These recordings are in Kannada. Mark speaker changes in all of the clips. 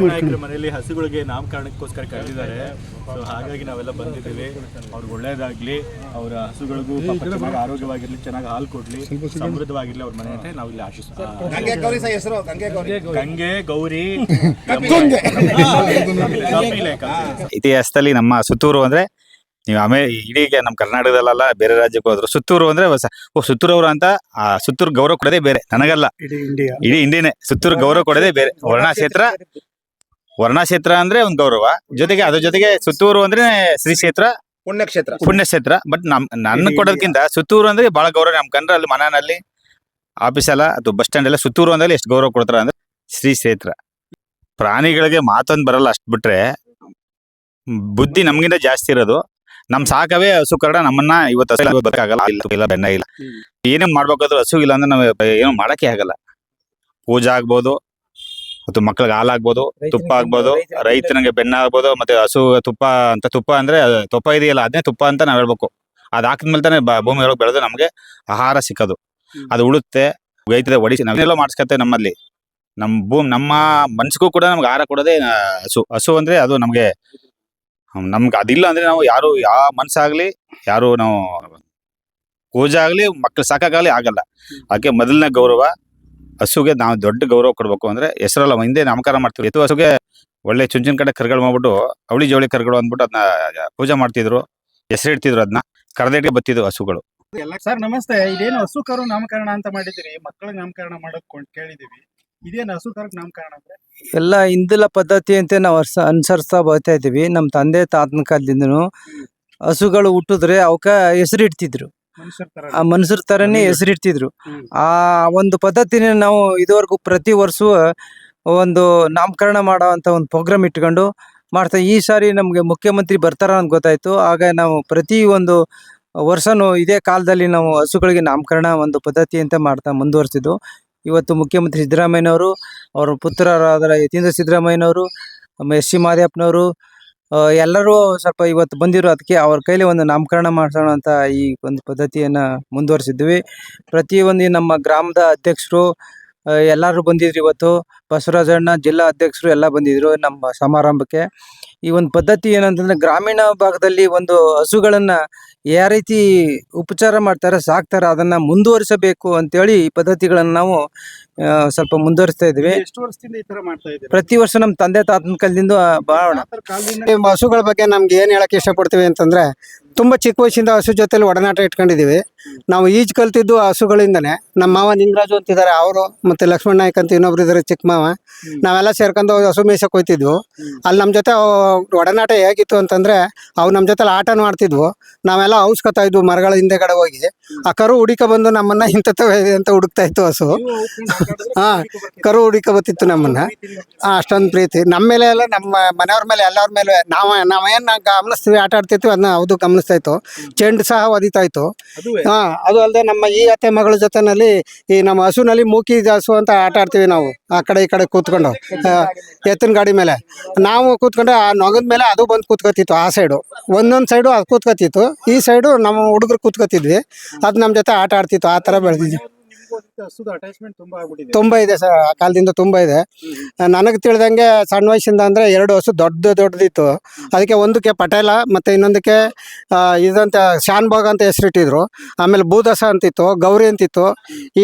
Speaker 1: ನಾಯಕರ ಮನೆಯಲ್ಲಿ ಹಸುಗಳಿಗೆ ನಾಮಕರಣಕ್ಕೋಸ್ಕರ ಕರೆದಿದ್ದಾರೆ. ಸೊ ಹಾಗಾಗಿ ನಾವೆಲ್ಲ ಬಂದಿದ್ದೀವಿ. ಅವ್ರಿಗೆ ಒಳ್ಳೇದಾಗ್ಲಿ, ಅವರ ಹಸುಗಳಿಗೂ ಚೆನ್ನಾಗಿ ಆರೋಗ್ಯವಾಗಿರ್ಲಿ, ಚೆನ್ನಾಗಿ ಹಾಲು ಕೊಡ್ಲಿ, ಸಮೃದ್ಧವಾಗಿರ್ಲಿ ಅವ್ರ ಮನೆ ಅಂತ ನಾವು ಇಲ್ಲಿ ಆಶಿಸ್ತೀವಿ. ಗಂಗೆ ಗೌರಿ
Speaker 2: ಇತಿಹಾಸದಲ್ಲಿ ನಮ್ಮ ಸುತ್ತೂರು ಅಂದ್ರೆ ನೀವು ಇಡೀ ನಮ್ಮ ಕರ್ನಾಟಕದಲ್ಲ, ಬೇರೆ ರಾಜ್ಯಕ್ಕೆ ಹೋದ್ರು ಸುತ್ತೂರು ಅಂದ್ರೆ ಸುತ್ತೂರು ಅವರು ಅಂತ ಸುತ್ತೂರು ಗೌರವ ಕೊಡೋದೇ ಬೇರೆ. ನನಗಲ್ಲ, ಇಡೀ ಇಂಡಿಯಾನೇ ಸುತ್ತೂರು ಗೌರವ ಕೊಡೋದೇ ಬೇರೆ. ವರ್ಣಕ್ಷೇತ್ರ ಅಂದ್ರೆ ಒಂದು ಗೌರವ, ಜೊತೆಗೆ ಅದ್ರ ಜೊತೆಗೆ ಸುತ್ತೂರು ಅಂದ್ರೆ ಶ್ರೀ ಕ್ಷೇತ್ರ, ಪುಣ್ಯಕ್ಷೇತ್ರ. ಬಟ್ ನನ್ನ ಕೊಡೋದಕ್ಕಿಂತ ಸುತ್ತೂರು ಅಂದ್ರೆ ಬಹಳ ಗೌರವ. ನಮ್ ಕಂಡ್ರೆ ಅಲ್ಲಿ ಮನೆಯಲ್ಲಿ, ಆಫೀಸಲ್ಲ ಅಥವಾ ಬಸ್ ಸ್ಟ್ಯಾಂಡ್ ಎಲ್ಲ ಸುತ್ತೂರು ಅಂದ್ರೆ ಎಷ್ಟು ಗೌರವ ಕೊಡ್ತಾರ ಅಂದ್ರೆ ಶ್ರೀ ಕ್ಷೇತ್ರ. ಪ್ರಾಣಿಗಳಿಗೆ ಮಾತೊಂದು ಬರಲ್ಲ, ಅಷ್ಟ್ ಬಿಟ್ರೆ ಬುದ್ಧಿ ನಮ್ಗಿಂತ ಜಾಸ್ತಿ ಇರೋದು. ನಮ್ ಸಾಕವೇ ಹಸು ಕರಡ ನಮ್ಮನ್ನ ಇವತ್ತು ಬದುಕಾಗಲ್ಲ, ಇಲ್ಲ ಬೆನ್ನ ಇಲ್ಲ. ಏನೇನ್ ಮಾಡ್ಬೇಕಾದ್ರೂ ಹಸು ಇಲ್ಲ ಅಂದ್ರೆ ನಾವ್ ಏನು ಮಾಡಕ್ಕೆ ಆಗಲ್ಲ. ಪೂಜೆ ಆಗ್ಬೋದು, ಮತ್ತು ಮಕ್ಳಿಗೆ ಹಾಲಾಗ್ಬೋದು, ತುಪ್ಪ ಆಗ್ಬೋದು, ರೈತನಿಗೆ ಬೆನ್ನ ಆಗ್ಬೋದು. ಮತ್ತೆ ಹಸು ತುಪ್ಪ ಅಂದ್ರೆ ತುಪ್ಪ ಇದೆಯಲ್ಲ, ಅದನ್ನೇ ತುಪ್ಪ ಅಂತ ನಾವ್ ಹೇಳ್ಬೇಕು. ಅದ್ ಹಾಕಿದ್ಮೇಲೆ ತಾನೆ ಭೂಮಿ ಒಳಗೆ ಬೆಳೆದು ನಮ್ಗೆ ಆಹಾರ ಸಿಕ್ಕೋದು. ಅದು ಉಳುತ್ತೆ, ಗೈತದೆ, ಒಡಿಸಿ ನಾವೆಲ್ಲ ಮಾಡಿಸ್ಕತ್ತೆ. ನಮ್ಮಲ್ಲಿ ನಮ್ಮ ಮನ್ಸಿಗೂ ಕೂಡ ನಮ್ಗೆ ಆಹಾರ ಕೊಡೋದೇ ಹಸು ಅಂದ್ರೆ ಅದು ನಮ್ಗೆ ಅದಿಲ್ಲ ಅಂದ್ರೆ ನಾವು ಯಾವ ಮನ್ಸಾಗ್ಲಿ, ಯಾರು ನಾವು ಪೂಜೆ ಆಗ್ಲಿ, ಮಕ್ಳು ಸಾಕಾಗ್ಲಿ ಆಗಲ್ಲ. ಅದಕ್ಕೆ ಮೊದಲನೇ ಗೌರವ ಹಸುಗೆ ನಾವು ದೊಡ್ಡ ಗೌರವ ಕೊಡ್ಬೇಕು. ಅಂದ್ರೆ ಹೆಸರಲ್ಲ, ಹಿಂದೆ ನಾಮಕರಣ ಮಾಡ್ತೀವಿ. ಎತ್ತು ಹಸುಗೆ ಒಳ್ಳೆ ಚುಂಚಿನ ಕಡೆ ಕರ್ಗಳು ಮಾಡ್ಬಿಟ್ಟು ಅವಳಿ ಜವಳಿ ಕರ್ಗಳು ಅಂದ್ಬಿಟ್ಟು ಅದನ್ನ ಪೂಜೆ ಮಾಡ್ತಿದ್ರು, ಹೆಸರು ಇಡ್ತಿದ್ರು, ಅದನ್ನ ಕರೆದೇಟಿಗೆ ಬತ್ತಿದ್ವು ಹಸುಗಳು.
Speaker 3: ಸರ್ ನಮಸ್ತೆ. ಇದೇನು ಹಸು ಕರು ನಾಮಕರಣ ಅಂತ ಮಾಡಿದಿರಿ, ಮಕ್ಕಳ ನಾಮಕರಣ ಮಾಡೋದ್ ಕೇಳಿದೀವಿ. ಇದೇನು ಹಸು ಕರು ನಾಮಕರಣ ಅಂದ್ರೆ
Speaker 4: ಎಲ್ಲ ಹಿಂದಿನ ಪದ್ಧತಿ ಅಂತ ನಾವು ಅನುಸರಿಸ್ತಾ ಬರ್ತಾ ಇದೀವಿ. ನಮ್ಮ ತಂದೆ ತಾತನ ಕಾಲದಿಂದನು ಹಸುಗಳು ಹುಟ್ಟಿದ್ರೆ ಅವಕ್ಕ ಹೆಸರಿಡ್ತಿದ್ರು, ಮನುಷ್ಯರ ತರನೇ ಹೆಸರಿಡ್ತಿದ್ರು. ಆ ಒಂದು ಪದ್ಧತಿನ ನಾವು ಇದುವರೆಗೂ ಪ್ರತಿ ವರ್ಷ ಒಂದು ನಾಮಕರಣ ಮಾಡೋ ಅಂತ ಒಂದು ಪ್ರೋಗ್ರಾಮ್ ಇಟ್ಕೊಂಡು ಮಾಡ್ತಾ. ಈ ಸಾರಿ ನಮ್ಗೆ ಮುಖ್ಯಮಂತ್ರಿ ಬರ್ತಾರ ಅಂತ ಗೊತ್ತಾಯ್ತು. ಆಗ ನಾವು ಪ್ರತಿ ಒಂದು ವರ್ಷನೂ ಇದೇ ಕಾಲದಲ್ಲಿ ನಾವು ಹಸುಗಳಿಗೆ ನಾಮಕರಣ ಒಂದು ಪದ್ಧತಿ ಅಂತ ಮಾಡ್ತಾ ಮುಂದುವರಿಸಿದ್ದು. ಇವತ್ತು ಮುಖ್ಯಮಂತ್ರಿ ಸಿದ್ದರಾಮಯ್ಯನವರು, ಅವರ ಪುತ್ರರಾದ ಯತೀಂದ್ರ ಸಿದ್ದರಾಮಯ್ಯನವರು, ಎಸ್ ಸಿ ಮಾದೇವಪ್ಪನವರು ಎಲ್ಲರೂ ಸ್ವಲ್ಪ ಇವತ್ತು ಬಂದಿರೋ. ಅದಕ್ಕೆ ಅವ್ರ ಕೈಲಿ ಒಂದು ನಾಮಕರಣ ಮಾಡಿಸೋಣ ಅಂತ ಈ ಒಂದು ಪದ್ಧತಿಯನ್ನ ಮುಂದುವರಿಸಿದ್ವಿ. ಪ್ರತಿಯೊಂದು ನಮ್ಮ ಗ್ರಾಮದ ಅಧ್ಯಕ್ಷರು ಎಲ್ಲರೂ ಬಂದಿದ್ರು. ಇವತ್ತು ಬಸವರಾಜಣ್ಣ ಜಿಲ್ಲಾ ಅಧ್ಯಕ್ಷರು ಎಲ್ಲ ಬಂದಿದ್ರು ನಮ್ಮ ಸಮಾರಂಭಕ್ಕೆ. ಈ ಒಂದು ಪದ್ಧತಿ ಏನಂತಂದ್ರೆ, ಗ್ರಾಮೀಣ ಭಾಗದಲ್ಲಿ ಒಂದು ಹಸುಗಳನ್ನ ಯಾವ ರೀತಿ ಉಪಚಾರ ಮಾಡ್ತಾರೆ, ಸಾಕ್ತಾರೆ, ಅದನ್ನ ಮುಂದುವರಿಸಬೇಕು ಅಂತೇಳಿ ಈ ಪದ್ಧತಿಗಳನ್ನ ನಾವು ಸ್ವಲ್ಪ ಮುಂದುವರಿಸ್ತಾ ಇದ್ವಿ.
Speaker 3: ಎಷ್ಟು ವರ್ಷದಿಂದ ಈ ತರ ಮಾಡ್ತಾ ಇದ್ದೀರಾ?
Speaker 4: ಪ್ರತಿ ವರ್ಷ ನಮ್ಮ ತಂದೆ ತಾತನ ಕಾಲದಿಂದ
Speaker 5: ಹಸುಗಳ ಬಗ್ಗೆ ನಮ್ಗೆ ಏನ್ ಹೇಳಕ್ ಇಷ್ಟಪಡ್ತೀವಿ ಅಂತಂದ್ರೆ, ತುಂಬಾ ಚಿಕ್ಕ ವಯಸ್ಸಿಂದ ಹಸು ಜೊತೆಲಿ ಒಡನಾಟ ಇಟ್ಕೊಂಡಿದೀವಿ. ನಾವು ಈಜ್ ಕಲ್ತಿದ್ದು ಹಸುಗಳಿಂದನೇ. ನಮ್ಮ ಮಾವ ನಿಂಗರಾಜು ಅಂತಿದ್ದಾರೆ, ಅವರು ಮತ್ತೆ ಲಕ್ಷ್ಮಣ ನಾಯ್ಕ ಅಂತ ಇನ್ನೊಬ್ರು ಇದಾರೆ, ಚಿಕ್ಕ ಮಾವ. ನಾವೆಲ್ಲ ಸೇರ್ಕೊಂಡು ಹಸು ಮೇಯ್ಸಕ್ ಹೋಯ್ತಿದ್ವು. ಅಲ್ಲಿ ನಮ್ಮ ಜೊತೆ ಒಡನಾಟ ಹೇಗಿತ್ತು ಅಂತಂದ್ರೆ, ಅವು ನಮ್ಮ ಜೊತೆ ಆಟನೂ ಆಡ್ತಿದ್ವು. ನಾವೆಲ್ಲ ಔಸ್ಕೊತಾ ಇದ್ವು ಮರಗಳ ಹಿಂದೆಗಡೆ ಹೋಗಿ. ಆ ಕರು ಹುಡಿಕ ಬಂದು ನಮ್ಮನ್ನ ಇಂಥವೆ ಅಂತ ಹುಡುಕ್ತಾ ಇತ್ತು ಹಸು. ಕರು ಹುಡಿಕ ಬತ್ತಿತ್ತು ನಮ್ಮನ್ನ. ಅಷ್ಟೊಂದು ಪ್ರೀತಿ ನಮ್ಮ ಮೇಲೆ ಎಲ್ಲ, ನಮ್ಮ ಮನೆಯವ್ರ ಮೇಲೆ, ಎಲ್ಲರ ಮೇಲೆ. ನಾವೇನ್ ಗಮನಿಸ್ತೀವಿ, ಆಟ ಆಡ್ತಿದ್ವಿ, ಅದನ್ನ ಅದು ಗಮನಿಸ್ತಾ ಇತ್ತು. ಚೆಂಡು ಸಹ ಒದಿತಾ ಇತ್ತು. ಅದು ಅಲ್ಲದೆ ನಮ್ಮ ಈ ಅತ್ತೆ ಮಗಳ ಜೊತೆನಲ್ಲಿ ಈ ನಮ್ಮ ಹಸುನಲ್ಲಿ ಮೂಕಿ ಹಸು ಅಂತ ಆಟ ಆಡ್ತೀವಿ ನಾವು. ಆ ಕಡೆ ಈ ಕಡೆ ಕೂತ್ಕೊಂಡು ಎತ್ತಿನ ಗಾಡಿ ಮೇಲೆ ನಾವು ಕೂತ್ಕೊಂಡ್ರೆ ಆ ನೊಗದ ಮೇಲೆ ಅದು ಬಂದು ಕೂತ್ಕೊತಿತ್ತು. ಆ ಸೈಡು ಒಂದೊಂದು ಸೈಡು ಅದು ಕೂತ್ಕೊತಿತ್ತು, ಈ ಸೈಡು ನಮ್ಮ ಹುಡುಗರು ಕೂತ್ಕೊತಿದ್ವಿ. ಅದು ನಮ್ಮ ಜೊತೆ ಆಟ ಆಡ್ತಿತ್ತು. ಆ ಥರ ಬೆಳೆದಿದ್ವಿ. ತುಂಬಾ ಇದೆ ಸರ್, ಆ ಕಾಲದಿಂದ ತುಂಬಾ ಇದೆ. ನನಗೆ ತಿಳಿದಂಗೆ ಸಣ್ಣ ವಯಸ್ಸಿಂದ ಅಂದ್ರೆ 2 ಹಸು ದೊಡ್ಡದಿತ್ತು. ಅದಕ್ಕೆ ಒಂದಕ್ಕೆ ಪಟೇಲ ಮತ್ತೆ ಇನ್ನೊಂದಕ್ಕೆ ಇದಂತ ಶಾನ್ಭಾಗ್ ಅಂತ ಹೆಸರಿಟ್ಟಿದ್ರು. ಆಮೇಲೆ ಬೂದಸ ಅಂತಿತ್ತು, ಗೌರಿ ಅಂತಿತ್ತು.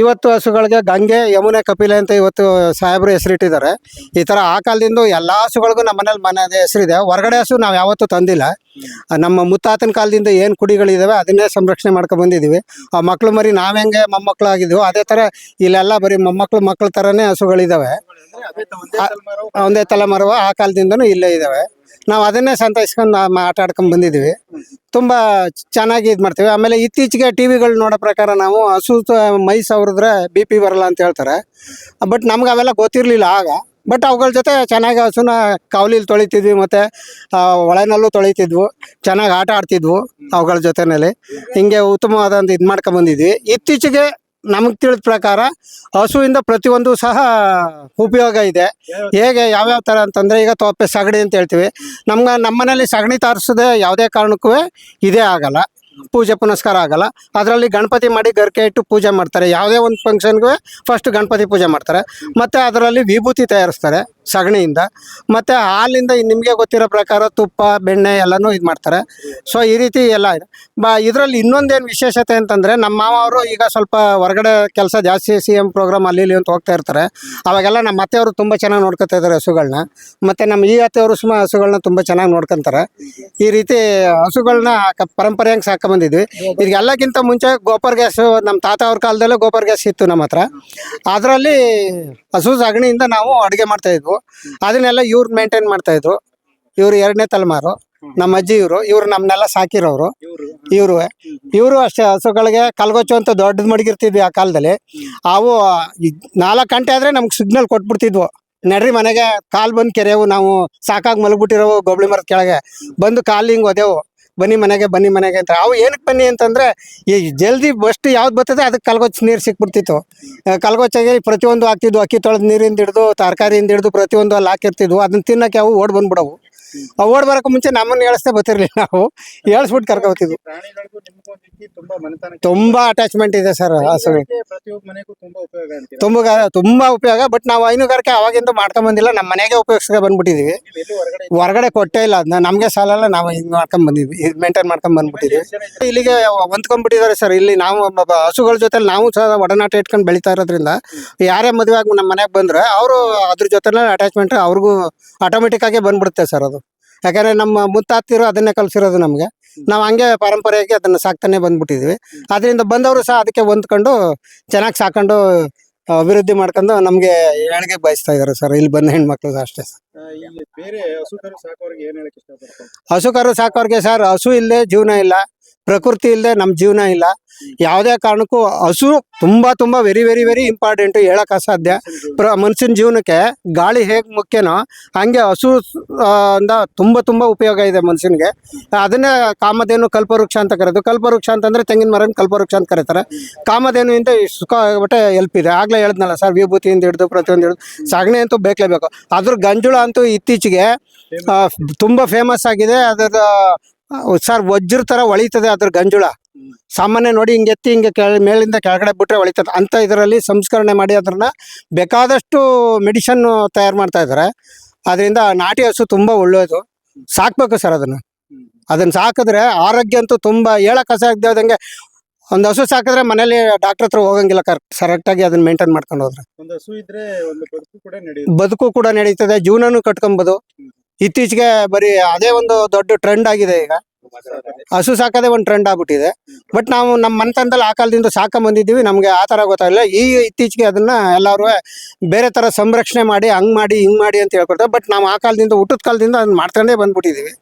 Speaker 5: ಇವತ್ತು ಹಸುಗಳಿಗೆ ಗಂಗೆ, ಯಮುನೆ, ಕಪಿಲೆ ಅಂತ ಇವತ್ತು ಸಾಹೇಬರು ಹೆಸರಿಟ್ಟಿದ್ದಾರೆ. ಈ ತರ ಆ ಕಾಲದಿಂದ ಎಲ್ಲಾ ಹಸುಗಳಿಗೂ ನಮ್ಮ ಮನೇಲಿ ಹೆಸರಿದೆ. ಹೊರಗಡೆ ಹಸು ನಾವು ಯಾವತ್ತೂ ತಂದಿಲ್ಲ. ನಮ್ಮ ಮುತ್ತಾತನ ಕಾಲದಿಂದ ಏನು ಕುಡಿಗಳಿದಾವೆ ಅದನ್ನೇ ಸಂರಕ್ಷಣೆ ಮಾಡ್ಕೊಂಡು ಬಂದಿದ್ದೀವಿ. ಆ ಮಕ್ಳು ಮರಿ ನಾವ್ ಹೆಂಗೆ ಮೊಮ್ಮಕ್ಕಳಾಗಿದ್ವು, ಅದೇ ತರ ಇಲ್ಲೆಲ್ಲ ಬರೀ ಮಕ್ಕಳ ತರನೇ ಹಸುಗಳಿದಾವೆ. ಒಂದೇ ತಲೆಮಾರು ಆ ಕಾಲದಿಂದನೂ ಇಲ್ಲೇ ಇದಾವೆ. ನಾವು ಅದನ್ನೇ ಸಂತೈಸ್ಕೊಂಡು ಆಟ ಆಡ್ಕೊಂಡ್ ಬಂದಿದ್ದೀವಿ. ತುಂಬಾ ಚೆನ್ನಾಗಿ ಇದು ಮಾಡ್ತೀವಿ. ಆಮೇಲೆ ಇತ್ತೀಚೆಗೆ ಟಿವಿಗಳು ನೋಡೋ ಪ್ರಕಾರ ನಾವು ಹಸು ಮೈ ಸವರಿದ್ರೆ BP ಬರಲ್ಲ ಅಂತ ಹೇಳ್ತಾರೆ. ಬಟ್ ನಮ್ಗೆ ಅವೆಲ್ಲ ಗೊತ್ತಿರಲಿಲ್ಲ ಆಗ. ಬಟ್ ಅವುಗಳ ಜೊತೆ ಚೆನ್ನಾಗಿ ಹಸುನ ಕಾವಲಿಲಿ ತೊಳಿತಿದ್ವಿ, ಮತ್ತು ಒಳನಲ್ಲೂ ತೊಳಿತಿದ್ವು. ಚೆನ್ನಾಗಿ ಆಟ ಆಡ್ತಿದ್ವು ಅವುಗಳ ಜೊತೆಯಲ್ಲಿ. ಹಿಂಗೆ ಉತ್ತಮವಾದಂಥ ಇದು ಮಾಡ್ಕೊಂಬಂದಿದ್ವಿ. ಇತ್ತೀಚೆಗೆ ನಮಗೆ ತಿಳಿದ ಪ್ರಕಾರ ಹಸುವಿಂದ ಪ್ರತಿಯೊಂದು ಸಹ ಉಪಯೋಗ ಇದೆ. ಹೇಗೆ ಯಾವ್ಯಾವ ಥರ ಅಂತಂದರೆ, ಈಗ ತೊಪ್ಪೆ ಸಗಣಿ ಅಂತ ಹೇಳ್ತೀವಿ. ನಮ್ಮನೇಲಿ ಸಗಣಿ ತಾರಿಸದೆ ಯಾವುದೇ ಕಾರಣಕ್ಕೂ ಇದೇ ಆಗಲ್ಲ, ಪೂಜೆ ಪುನಸ್ಕಾರ ಆಗಲ್ಲ. ಅದರಲ್ಲಿ ಗಣಪತಿ ಮಾಡಿ ಗರ್ಕೆ ಇಟ್ಟು ಪೂಜೆ ಮಾಡ್ತಾರೆ. ಯಾವುದೇ ಒಂದು ಫಂಕ್ಷನ್ಗೂ ಫಸ್ಟ್ ಗಣಪತಿ ಪೂಜೆ ಮಾಡ್ತಾರೆ. ಮತ್ತು ಅದರಲ್ಲಿ ವಿಭೂತಿ ತಯಾರಿಸ್ತಾರೆ. ಸಗಣಿಯಿಂದ. ಮತ್ತು ಹಾಲಿಂದ ನಿಮಗೆ ಗೊತ್ತಿರೋ ಪ್ರಕಾರ ತುಪ್ಪ ಬೆಣ್ಣೆ ಎಲ್ಲನೂ ಇದು ಮಾಡ್ತಾರೆ. ಸೊ ಈ ರೀತಿ ಎಲ್ಲ ಇದೆ. ಇದರಲ್ಲಿ ಇನ್ನೊಂದೇನು ವಿಶೇಷತೆ ಅಂತಂದರೆ ನಮ್ಮ ಮಾವ ಅವರು ಈಗ ಸ್ವಲ್ಪ ಹೊರಗಡೆ ಕೆಲಸ ಜಾಸ್ತಿ CM ಪ್ರೋಗ್ರಾಮ್ ಅಲ್ಲಿ ಇಲ್ಲಿ ಅಂತ ಹೋಗ್ತಾ ಇರ್ತಾರೆ. ಅವಾಗೆಲ್ಲ ನಮ್ಮ ಅತ್ತೆಯವರು ತುಂಬ ಚೆನ್ನಾಗಿ ನೋಡ್ಕೊತಾ ಇದ್ದಾರೆ ಹಸುಗಳನ್ನ. ಮತ್ತು ನಮ್ಮ ಈ ಅತ್ತೆಯವರು ಸುಮ್ಮ ಹಸುಗಳನ್ನ ತುಂಬ ಚೆನ್ನಾಗಿ ನೋಡ್ಕೊತಾರೆ. ಈ ರೀತಿ ಹಸುಗಳನ್ನ ಪರಂಪರೆಯಾಗಿ ಸಾಕೊಂಬಂದಿದ್ವಿ. ಇದೆಲ್ಲಕ್ಕಿಂತ ಮುಂಚೆ ಗೋಬರ್ ಗ್ಯಾಸ್ ನಮ್ಮ ತಾತ ಅವ್ರ ಕಾಲದಲ್ಲೇ ಗೋಬರ್ ಗ್ಯಾಸ್ ಇತ್ತು ನಮ್ಮ ಹತ್ರ. ಅದರಲ್ಲಿ ಹಸು ಸಗಣಿಯಿಂದ ನಾವು ಅಡುಗೆ ಮಾಡ್ತಾಯಿದ್ವು. ಅದನ್ನೆಲ್ಲ ಇವ್ರು ಮೇಂಟೈನ್ ಮಾಡ್ತಾಯಿದ್ರು. ಇವರು 2ನೇ ತಲೆಮಾರು, ನಮ್ಮ ಅಜ್ಜಿ ಇವರು ನಮ್ಮನ್ನೆಲ್ಲ ಸಾಕಿರೋರು. ಇವರು ಅಷ್ಟೇ ಹಸುಗಳಿಗೆ ಕಲ್ಗೊಚ್ಚು ಅಂತ ದೊಡ್ಡದು ಮಡಗಿರ್ತಿದ್ವಿ ಆ ಕಾಲದಲ್ಲಿ. ಅವು 4 ಗಂಟೆ ಆದರೆ ನಮ್ಗೆ ಸಿಗ್ನಲ್ ಕೊಟ್ಬಿಡ್ತಿದ್ವು, ನಡ್ರಿ ಮನೆಗೆ, ಕಾಲು ಬಂದು ಕೆರೆವು, ನಾವು ಸಾಕಾಗಿ ಮಲಗ್ಬಿಟ್ಟಿರೋ ಗೊಬ್ಳಿ ಮರದ ಕೆಳಗೆ ಬಂದು ಕಾಲು ಹಿಂಗೆ ಒದೆವು, ಬನ್ನಿ ಮನೆಗೆ ಅಂತ. ಅವು ಏನಕ್ಕೆ ಬನ್ನಿ ಅಂತಂದರೆ ಈ ಜಲ್ದಿ ಬಸ್ಟ್ ಯಾವ್ದು ಬರ್ತದೆ ಅದಕ್ಕೆ ಕಲ್ಗೊಚ್ಚು ನೀರು ಸಿಕ್ಬಿಡ್ತಿತ್ತು. ಕಲ್ಗೊಚ್ಚಾಗೆ ಪ್ರತಿಯೊಂದು ಹಾಕ್ತಿದ್ವು, ಅಕ್ಕಿ ತೊಳೆದು ನೀರಿಂದ ಹಿಡಿದು ತರಕಾರಿಯಿಂದ ಹಿಡಿದು ಪ್ರತಿಯೊಂದು ಅಲ್ಲಿ ಹಾಕಿರ್ತಿದ್ವು. ಅದನ್ನ ತಿನ್ನೋಕೆ ಅವು ಓಡ್ ಬಂದ್ಬಿಡವು. ಓಡ್ ಬರೋಕೆ ಮುಂಚೆ ನಮ್ಮನ್ನು ಹೇಳಿಸ್ದೆ ಬರ್ತಿರ್ಲಿಲ್ಲ, ನಾವು ಹೇಳಿಸ್ಬಿಟ್ಟು ಕರ್ಕೊತಿದ್ವು.
Speaker 3: ಪ್ರಾಣಿಗಳಿಗೂ ನಿಮಗೂ ತುಂಬಾ ಮನೆತನ,
Speaker 5: ತುಂಬಾ ಅಟ್ಯಾಚ್ಮೆಂಟ್ ಇದೆ ಸರ್ ಹಸುಗಳಿಗೆ.
Speaker 3: ಪ್ರತಿಯೊಬ್ಬ ಮನೆಗೂ ತುಂಬಾ ಉಪಯೋಗ ಅಂತೀರಾ?
Speaker 5: ತುಂಬಾ ಉಪಯೋಗ. ಬಟ್ ನಾವು ಹೈನುಗಾರಿಕೆ ಅವಾಗಿಂದ ಮಾಡ್ಕೊಂಡ್ ಬಂದಿಲ್ಲ, ನಮ್ಮ ಮನೆಗೆ ಉಪಯೋಗಿಸ್ಕೊ ಬಂದ್ಬಿಟ್ಟಿದೀವಿ.
Speaker 3: ನೀವು ಎಲ್ಲೂ
Speaker 5: ಹೊರಗಡೆ ಕೊಟ್ಟೇ ಇಲ್ಲ ಅದನ್ನ, ನಮಗೆ ಸಾಲಲ್ಲ, ನಾವು ಹಿಂಗ್ ಮಾಡ್ಕೊಂಡ್ ಬಂದಿದ್ವಿ, ಮೇಂಟೈನ್ ಮಾಡ್ಕೊಂಡ್ ಬಂದ್ಬಿಟ್ಟಿದ್ವಿ. ಇಲ್ಲಿಗೆ ಹೊಂದ್ಕೊಂಡ್ಬಿಟ್ಟಿದ್ದಾರೆ ಸರ್. ಇಲ್ಲಿ ನಾವು ಹಸುಗಳ ಜೊತೆ ನಾವು ಸಹ ಒಡನಾಟ ಇಟ್ಕೊಂಡು ಬೆಳಿತಾ ಇರೋದ್ರಿಂದ ಯಾರೇ ಮದುವೆ ಆಗಿ ನಮ್ಮ ಮನೆಗೆ ಬಂದ್ರೆ ಅವರು ಅದ್ರ ಜೊತೆ ಅಟ್ಯಾಚ್ಮೆಂಟ್ ಅವ್ರಿಗೂ ಆಟೋಮೆಟಿಕ್ ಆಗಿ ಬಂದ್ಬಿಡುತ್ತೆ ಸರ್ ಅದು. ಯಾಕಂದ್ರೆ ನಮ್ಮ ಮುತ್ತಾತಿರು ಅದನ್ನೇ ಕಲಿಸಿರೋದು ನಮಗೆ. ನಾವು ಹಂಗೆ ಪರಂಪರೆಯಾಗಿ ಅದನ್ನು ಸಾಕ್ತಾನೆ ಬಂದ್ಬಿಟ್ಟಿದ್ವಿ. ಅದರಿಂದ ಬಂದವರು ಸಹ ಅದಕ್ಕೆ ಹೊಂದ್ಕೊಂಡು ಚೆನ್ನಾಗಿ ಸಾಕೊಂಡು ಅಭಿವೃದ್ಧಿ ಮಾಡ್ಕೊಂಡು ನಮಗೆ ಏಳಿಗೆ ಬಯಸ್ತಾ ಇದ್ದಾರೆ ಸರ್ ಇಲ್ಲಿ ಬಂದ ಹೆಣ್ಮಕ್ಳು ಅಷ್ಟೇ ಸರ್.
Speaker 3: ಇಲ್ಲಿ ಬೇರೆ ಹಸುಕರು ಸಾಕೋರಿಗೆ ಏನ್ ಹೇಳಕ್ ಇಷ್ಟಪಡ್ತಾರೆ?
Speaker 5: ಹಸುಕರು ಸಾಕೋರಿಗೆ ಸರ್, ಹಸು ಇಲ್ಲದೆ ಜೀವನ ಇಲ್ಲ, ಪ್ರಕೃತಿ ಇಲ್ಲದೆ ನಮ್ಮ ಜೀವನ ಇಲ್ಲ. ಯಾವುದೇ ಕಾರಣಕ್ಕೂ ಹಸು ತುಂಬ ವೆರಿ ವೆರಿ ವೆರಿ ಇಂಪಾರ್ಟೆಂಟು, ಹೇಳಕ್ಕೆ ಅಸಾಧ್ಯ. ಮನುಷ್ಯನ ಜೀವನಕ್ಕೆ ಗಾಳಿ ಹೇಗೆ ಮುಖ್ಯನೋ ಹಂಗೆ ಹಸು ಇಂದ ತುಂಬ ಉಪಯೋಗ ಇದೆ ಮನುಷ್ಯನಿಗೆ. ಅದನ್ನೇ ಕಾಮಧೇನು ಕಲ್ಪವೃಕ್ಷ ಅಂತ ಕರೆದು. ಕಲ್ಪವೃಕ್ಷ ಅಂತಂದರೆ ತೆಂಗಿನ ಮರನ ಕಲ್ಪವೃಕ್ಷ ಅಂತ ಕರೀತಾರೆ. ಕಾಮಧೇನುವಿಂದ ಸುಖ ಬಟ್ಟೆ ಎಲ್ಪ್ ಇದೆ. ಆಗಲೇ ಹೇಳಿದ್ನಲ್ಲ ಸರ್, ವಿಭೂತಿಯಿಂದ ಹಿಡಿದು ಪ್ರತಿಯೊಂದು ಹಿಡಿದು ಸಗಣಿ ಅಂತೂ ಬೇಕಲೇಬೇಕು. ಅದ್ರ ಗಂಜುಳ ಅಂತೂ ಇತ್ತೀಚೆಗೆ ತುಂಬ ಫೇಮಸ್ ಆಗಿದೆ. ಅದರ ಸರ್ ವಜ್ರ ಥರ ಹೊಳಿತದೆ ಅದ್ರ ಗಂಜುಳ. ಸಾಮಾನ್ಯ ನೋಡಿ ಹಿಂಗೆ ಎತ್ತಿ ಹಿಂಗೆ ಮೇಲಿಂದ ಕೆಳಗಡೆ ಬಿಟ್ಟರೆ ಹೊಳಿತದೆ ಅಂತ. ಇದರಲ್ಲಿ ಸಂಸ್ಕರಣೆ ಮಾಡಿ ಅದನ್ನ ಬೇಕಾದಷ್ಟು ಮೆಡಿಷನ್ ತಯಾರು ಮಾಡ್ತಾ ಇದ್ದಾರೆ. ಅದರಿಂದ ನಾಟಿ ಹಸು ತುಂಬ ಒಳ್ಳೆಯದು, ಸಾಕಬೇಕು ಸರ್ ಅದನ್ನು ಸಾಕಿದ್ರೆ ಆರೋಗ್ಯ ಅಂತೂ ತುಂಬ ಹೇಳಕ್ಕೆ ಅಸಾಧ್ಯದಂಗೆ. ಒಂದು ಹಸು ಸಾಕಿದ್ರೆ ಮನೇಲಿ ಡಾಕ್ಟರ್ ಹತ್ರ ಹೋಗಂಗಿಲ್ಲ, ಕರೆಕ್ಟಾಗಿ ಅದನ್ನ ಮೇಂಟೈನ್ ಮಾಡ್ಕೊಂಡು ಹೋದ್ರೆ
Speaker 3: ಒಂದು ಹಸು ಇದ್ರೆ ಒಂದು
Speaker 5: ಬದುಕು ಕೂಡ ನಡೀತದೆ, ಜೀವನನೂ ಕಟ್ಕೊಬೋದು. ಇತ್ತೀಚೆಗೆ ಬರೀ ಅದೇ ಒಂದು ದೊಡ್ಡ ಟ್ರೆಂಡ್ ಆಗಿದೆ. ಈಗ ಹಸು ಸಾಕೋದೇ ಒಂದು ಟ್ರೆಂಡ್ ಆಗ್ಬಿಟ್ಟಿದೆ. ಬಟ್ ನಾವು ನಮ್ಮ ಮನೆತನದಲ್ಲಿ ಆ ಕಾಲದಿಂದ ಸಾಕೊಂಬಂದಿದ್ದೀವಿ, ನಮಗೆ ಆ ಥರ ಗೊತ್ತಾಗಲ್ಲ. ಈಗ ಇತ್ತೀಚೆಗೆ ಅದನ್ನ ಎಲ್ಲರೂ ಬೇರೆ ಥರ ಸಂರಕ್ಷಣೆ ಮಾಡಿ ಹಂಗೆ ಮಾಡಿ ಹಿಂಗೆ ಮಾಡಿ ಅಂತ ಹೇಳ್ಕೊಡ್ತಾರೆ. ಬಟ್ ನಾವು ಆ ಕಾಲದಿಂದ ಹುಟ್ಟದ ಕಾಲದಿಂದ ಅದನ್ನ ಮಾಡ್ಕೊಂಡೇ ಬಂದ್ಬಿಟ್ಟಿದ್ದೀವಿ.